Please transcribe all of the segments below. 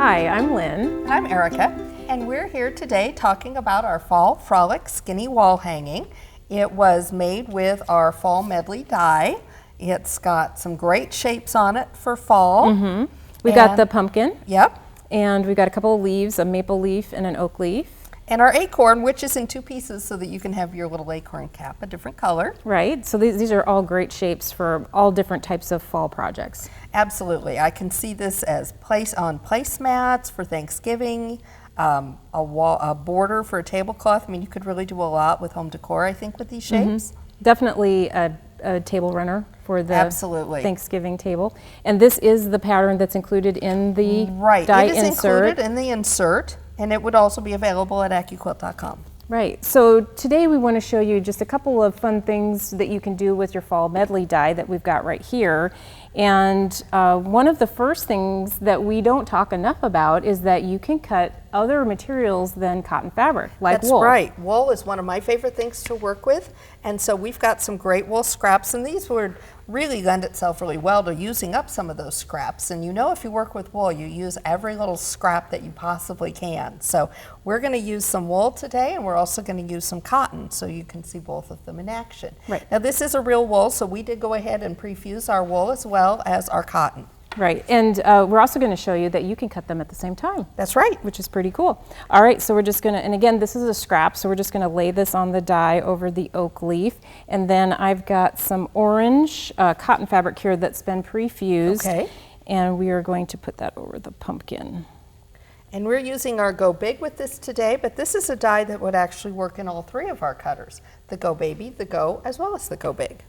Hi, I'm Lynn. And I'm Erica, and we're here today talking about our fall Frolic Skinny Wall Hanging. It was made with our fall medley die. It's got some great shapes on it for fall. We got the pumpkin. Yep. And we got a couple of leaves, a maple leaf and an oak leaf. And our acorn, which is in two pieces so that you can have your little acorn cap a different color. Right, so these are all great shapes for all different types of fall projects. Absolutely. I can see this as placemats for Thanksgiving, a border for a tablecloth. I mean, you could really do a lot with home decor, I think, with these shapes. Definitely a table runner for the Absolutely. Thanksgiving table. And this is the pattern that's included in the Right. die It is insert. included in the insert, and it would also be available at AccuQuilt.com. Right, so today we want to show you just a couple of fun things that you can do with your fall medley die that we've got right here. And one of the first things that we don't talk enough about is that you can cut other materials than cotton fabric, like wool. That's right. Wool is one of my favorite things to work with, and so we've got some great wool scraps, and these would really lend itself really well to using up some of those scraps. And you know, if you work with wool, you use every little scrap that you possibly can. So we're going to use some wool today, and we're also going to use some cotton, so you can see both of them in action. Right. Now this is a real wool, so we did go ahead and pre-fuse our wool as well as our cotton. Right, and we're also going to show you that you can cut them at the same time. That's right. Which is pretty cool. All right, so we're just going to, and again, this is a scrap, so we're just going to lay this on the die over the oak leaf. And then I've got some orange cotton fabric here that's been pre-fused. Okay. And we are going to put that over the pumpkin. And we're using our Go Big with this today, but this is a die that would actually work in all three of our cutters. The Go Baby, the Go, as well as the Go Big.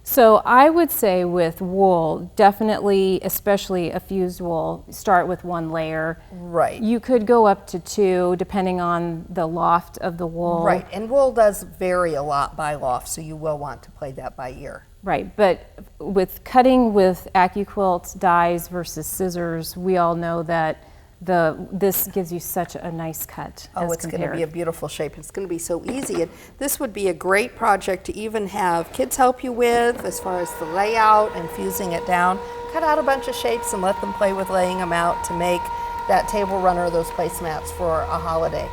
So I would say with wool, definitely, especially a fused wool, start with one layer. Right. You could go up to two, depending on the loft of the wool. Right, and wool does vary a lot by loft, so you will want to play that by ear. Right, but with cutting with AccuQuilt dies versus scissors, we all know that this gives you such a nice cut. Oh, it's going to be a beautiful shape. It's going to be so easy. And this would be a great project to even have kids help you with as far as the layout and fusing it down. Cut out a bunch of shapes and let them play with laying them out to make that table runner or those placemats for a holiday.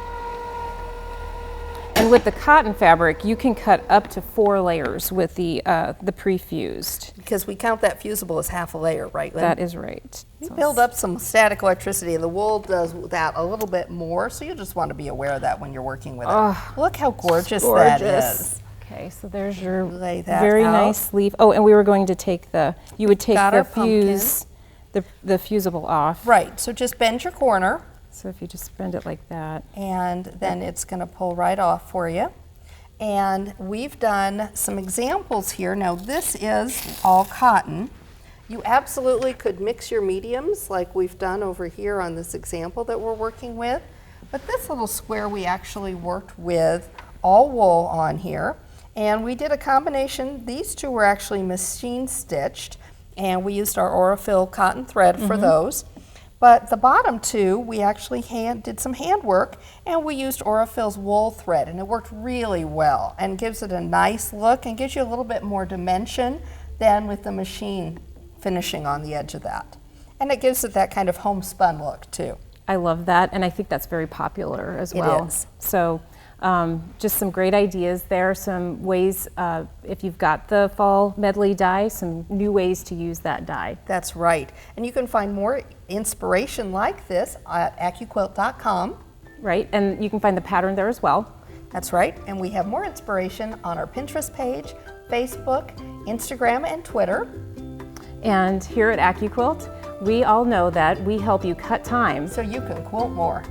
And with the cotton fabric, you can cut up to 4 layers with the pre-fused. Because we count that fusible as half a layer, right, Lynn? That is right. You build up some static electricity, and the wool does that a little bit more, so you just want to be aware of that when you're working with it. Look how gorgeous that is. Okay, so there's your Lay that very out. nice leaf. Oh, and we were going to take you would take Got the our pumpkin. the fusible off. Right, so just bend your corner. So if you just bend it like that. And then it's going to pull right off for you. And we've done some examples here. Now this is all cotton. You absolutely could mix your mediums like we've done over here on this example that we're working with. But this little square we actually worked with all wool on here. And we did a combination. These two were actually machine stitched, and we used our Aurifil cotton thread for those. But the bottom two, we actually did some handwork, and we used Aurifil's wool thread, and it worked really well and gives it a nice look and gives you a little bit more dimension than with the machine finishing on the edge of that. And it gives it that kind of homespun look too. I love that, and I think that's very popular as well. It is. So just some great ideas there, some ways, if you've got the fall medley die, some new ways to use that die. That's right. And you can find more inspiration like this at AccuQuilt.com. Right, and you can find the pattern there as well. That's right. And we have more inspiration on our Pinterest page, Facebook, Instagram, and Twitter. And here at AccuQuilt, we all know that we help you cut time So you can quilt more.